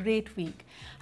great week.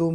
2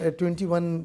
21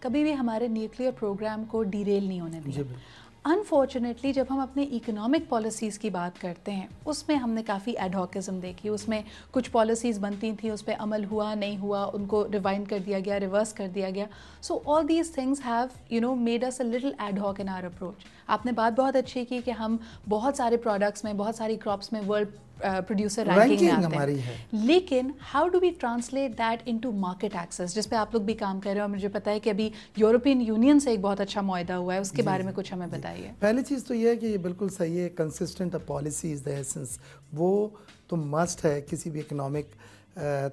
کبھی بھی ہمارے نیوکلیئر پروگرام کو ڈیریل نہیں ہونے دیا. انفارچونیٹلی جب ہم اپنے اکنامک پالیسیز کی بات کرتے ہیں اس میں ہم نے کافی ایڈہاکزم دیکھی. اس میں کچھ پالیسیز بنتی تھیں, اس پہ عمل ہوا نہیں ہوا, ان کو ریوائنڈ کر دیا گیا, ریورس کر دیا گیا. So all these things have made us a little ad hoc in our approach. آپ نے بات بہت اچھی کی کہ ہم بہت سارے پروڈکٹس میں, بہت ساری کراپس میں ورلڈ پروڈیوسر رینکنگ میں آتے ہیں, لیکن how do we translate that into market access, جس پہ آپ لوگ بھی کام کر رہے ہیں. اور مجھے پتا ہے کہ ابھی یورپین یونین سے ایک بہت اچھا معاہدہ ہوا ہے, اس کے بارے میں کچھ ہمیں بتائیے. پہلی چیز تو یہ ہے کہ یہ بالکل صحیح ہے, consistent policy is the essence. وہ تو مسٹ ہے کسی بھی اکنامک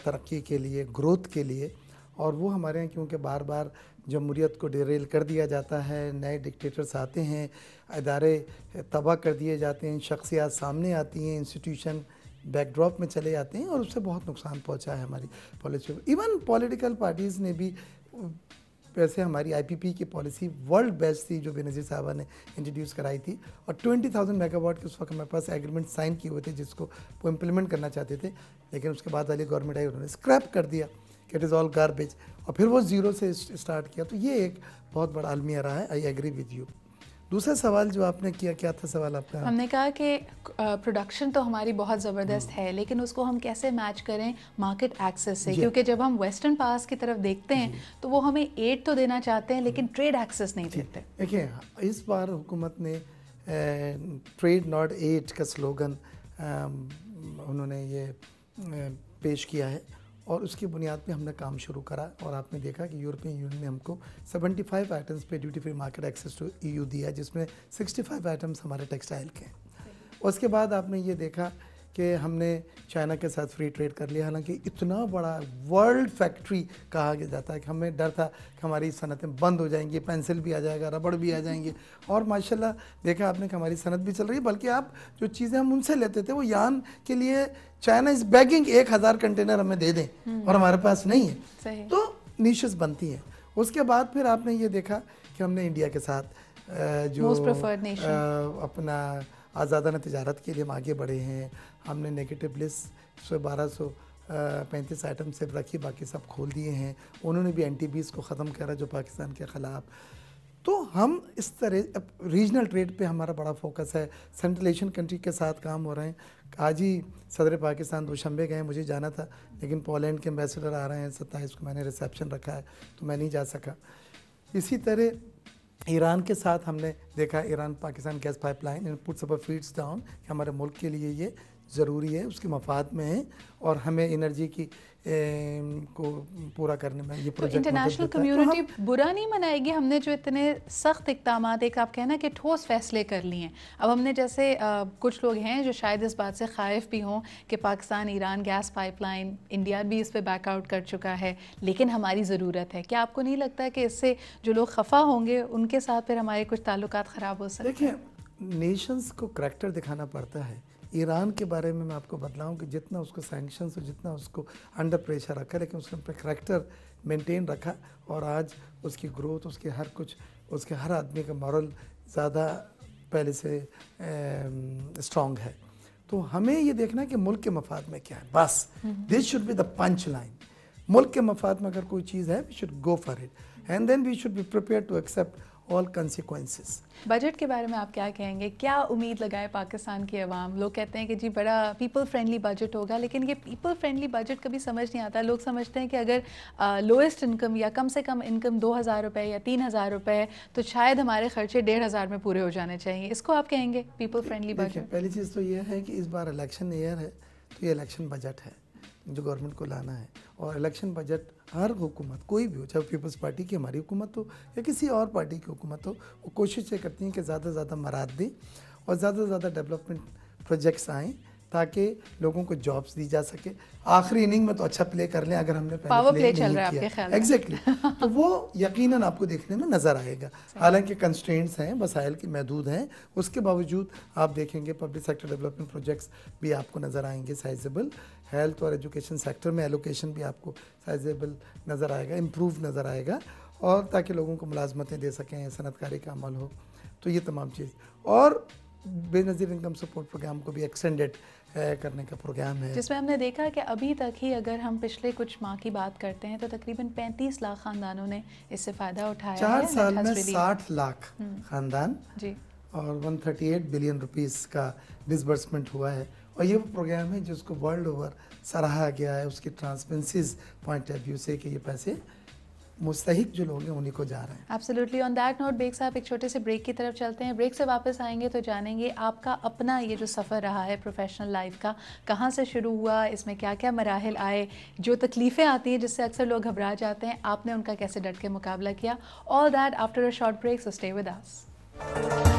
ترقی کے لیے, گروتھ کے لیے. اور وہ ہمارے یہاں کیونکہ بار بار جمہوریت کو ڈیریل کر دیا جاتا ہے, نئے ڈکٹیٹرز آتے ہیں, ادارے تباہ کر دیے جاتے ہیں, شخصیات سامنے آتی ہیں, انسٹیٹیوشن بیک ڈراپ میں چلے جاتے ہیں, اور اس سے بہت نقصان پہنچا ہے ہماری پالیسی. ایون پولیٹیکل پارٹیز نے بھی, ویسے ہماری آئی پی پی کی پالیسی ورلڈ بیسٹ تھی جو بینظیر صاحبہ نے انٹروڈیوس کرائی تھی, اور 20,000 میگا واٹ کے اس وقت ہمارے پاس ایگریمنٹ سائن کیے ہوئے تھے جس کو وہ امپلیمنٹ کرنا چاہتے تھے. لیکن اس کے بعد والی گورنمنٹ آئی, انہوں نے اسکریپ کر دیا کہ اٹ از آل گاربیج, اور پھر وہ زیرو سے اسٹارٹ کیا. تو یہ ایک بہت بڑا المیہ رہا ہے. I agree with you. دوسرا سوال جو آپ نے کیا, کیا تھا سوال آپ کا؟ ہم نے کہا کہ پروڈکشن تو ہماری بہت زبردست ہے, لیکن اس کو ہم کیسے میچ کریں مارکیٹ ایکسیس سے, کیونکہ جب ہم ویسٹرن پاس کی طرف دیکھتے ہیں تو وہ ہمیں ایڈ تو دینا چاہتے ہیں لیکن ٹریڈ ایکسیس نہیں دیتے. دیکھیں, اس بار حکومت نے ٹریڈ ناٹ ایڈ کا سلوگن انہوں نے یہ پیش کیا ہے, اور اس کی بنیاد پہ ہم نے کام شروع کرا. اور آپ نے دیکھا کہ یورپین یونین نے ہم کو 75 آئٹمس پہ duty free market access to EU دیا, جس میں 65 آئٹمس ہمارے ٹیکسٹائل کے ہیں. اس کے بعد آپ نے یہ دیکھا کہ ہم نے چائنا کے ساتھ فری ٹریڈ کر لیا. حالانکہ اتنا بڑا ورلڈ فیکٹری کہا جاتا ہے کہ ہمیں ڈر تھا کہ ہماری صنعتیں بند ہو جائیں گی, پینسل بھی آ جائے گا, ربڑ بھی آ جائیں گے. اور ماشاءاللہ دیکھا آپ نے کہ ہماری صنعت بھی چل رہی ہے, بلکہ آپ جو چیزیں ہم ان سے لیتے تھے وہ یان کے لیے چائنا از بیگنگ 1000 کنٹینر ہمیں دے دیں, اور ہمارے پاس نہیں ہے. تو نیشز بنتی ہیں. اس کے بعد پھر آپ نے یہ دیکھا کہ ہم نے انڈیا کے ساتھ جو اپنا آزادانہ تجارت کے لیے ہم آگے بڑھے ہیں. ہم نے نیگیٹو لسٹ 1235 آئٹم سے رکھی, باقی سب کھول دیے ہیں. انہوں نے بھی NTBs کو ختم کرا جو پاکستان کے خلاف. تو ہم اس طرح ریجنل ٹریڈ پہ ہمارا بڑا فوکس ہے. سینٹرل ایشین کنٹری کے ساتھ کام ہو رہے ہیں. آج ہی صدر پاکستان دوشنبے گئے, مجھے جانا تھا لیکن پولینڈ کے ایمبیسڈر آ رہے ہیں 27 کو, میں نے ریسیپشن رکھا ہے تو میں نہیں جا سکا. اسی طرح ایران کے ساتھ ہم نے دیکھا, Iran Pakistan gas pipeline pits up fades down, کہ ہمارے ملک کے لیے یہ ضروری ہے, اس کے مفاد میں ہے, اور ہمیں انرجی کی کو پورا کرنے میں یہ پروجیکٹ انٹرنیشنل کمیونٹی برا نہیں منائے گی. ہم نے جو اتنے سخت اقدامات, ایک آپ کہنا کہ ٹھوس فیصلے کر لیے ہیں. اب ہم نے جیسے کچھ لوگ ہیں جو شاید اس بات سے خائف بھی ہوں کہ Pakistan Iran gas pipeline, India بھی اس پہ بیک آؤٹ کر چکا ہے, لیکن ہماری ضرورت ہے. کیا آپ کو نہیں لگتا کہ اس سے جو لوگ خفا ہوں گے ان کے ساتھ پھر ہمارے کچھ تعلقات خراب ہو سکتے ہیں؟ دیکھیں, نیشنز کو کریکٹر دکھانا پڑتا ہے. ایران کے بارے میں آپ کو بتلاؤں کہ جتنا اس کو سینکشنز اور جتنا اس کو انڈر پریشر رکھا, لیکن اس نے کریکٹر مینٹین رکھا, اور آج اس کی گروتھ, اس کے ہر کچھ, اس کے ہر آدمی کا مورل زیادہ پہلے سے اسٹرانگ ہے. تو ہمیں یہ دیکھنا ہے کہ ملک کے مفاد میں کیا ہے, بس this should be the punch line. ملک کے مفاد میں اگر کوئی چیز ہے, we should go for it, and then we should be prepared to accept all consequences. Budget کے بارے میں آپ کیا کہیں گے؟ کیا امید لگائے پاکستان کی عوام؟ لوگ کہتے ہیں کہ جی بڑا پیپل فرینڈلی بجٹ ہوگا, لیکن یہ پیپل فرینڈلی بجٹ کبھی سمجھ نہیں آتا. لوگ سمجھتے ہیں کہ اگر لوئسٹ انکم یا کم سے کم انکم 2,000 روپے یا 3,000 روپے ہے تو شاید ہمارے خرچے 1,500 میں پورے ہو جانے چاہیے. اس کو آپ کہیں گے پیپل فرینڈلی بجٹ؟ پہلی چیز تو یہ ہے کہ اس بار الیکشن ایئر ہے, تو یہ الیکشن بجٹ ہے جو گورنمنٹ کو لانا ہے. اور الیکشن بجٹ ہر حکومت کوئی بھی ہو, چاہے پیپلز پارٹی کی ہماری حکومت ہو یا کسی اور پارٹی کی حکومت ہو, وہ کوشش یہ کرتی ہیں کہ زیادہ سے زیادہ مراد دیں اور زیادہ سے زیادہ ڈیولپمنٹ پروجیکٹس آئیں تاکہ لوگوں کو جابس دی جا سکے. آخری اننگ میں تو اچھا پلے کر لیں اگر ہم نے پاور پلے چل رہا ہے آپ کے خیال میں. ایگزیکٹلی, تو وہ یقیناً آپ کو دیکھنے میں نظر آئے گا. حالانکہ کنسٹرینٹس ہیں, وسائل کی محدود ہیں, اس کے باوجود آپ دیکھیں گے پبلک سیکٹر ڈیولپمنٹ پروجیکٹس بھی آپ کو نظر آئیں گے سائزیبل. ہیلتھ اور ایجوکیشن سیکٹر میں ایلوکیشن بھی آپ کو سائزیبل نظر آئے گا, امپروو نظر آئے گا, اور تاکہ لوگوں کو ملازمتیں دے سکیں, صنعت کاری کا عمل ہو. تو یہ تمام چیز, اور بے نظیر انکم سپورٹ پروگرام کو بھی ایکسٹینڈڈ کرنے کا پروگرام ہے، جس میں ہم نے دیکھا کہ ابھی تک ہی اگر ہم پچھلے کچھ ماہ کی بات کرتے ہیں تو تقریباً 35 لاکھ خاندانوں نے اس سے فائدہ اٹھایا ہے. 4 سال میں 60 لاکھ خاندان جی اور 138 بلین روپیز کا ڈسبرسمنٹ ہوا ہے. اور یہ وہ پروگرام ہے جس کو ورلڈ اوور سراہا گیا ہے اس کی ٹرانسپیرنسیز پوائنٹ آف ویو سے کہ یہ پیسے مستحق جو لوگ ہیں انہیں کو جا رہے ہیں. Absolutely. On that note Baig صاحب ایک چھوٹے سے بریک کی طرف چلتے ہیں. بریک سے واپس آئیں گے تو جانیں گے آپ کا اپنا یہ جو سفر رہا ہے پروفیشنل لائف کا کہاں سے شروع ہوا, اس میں کیا کیا مراحل آئے, جو تکلیفیں آتی ہیں جس سے اکثر لوگ گھبرا جاتے ہیں, آپ نے ان کا کیسے ڈٹ کے مقابلہ کیا. All that after a short break, so stay with us.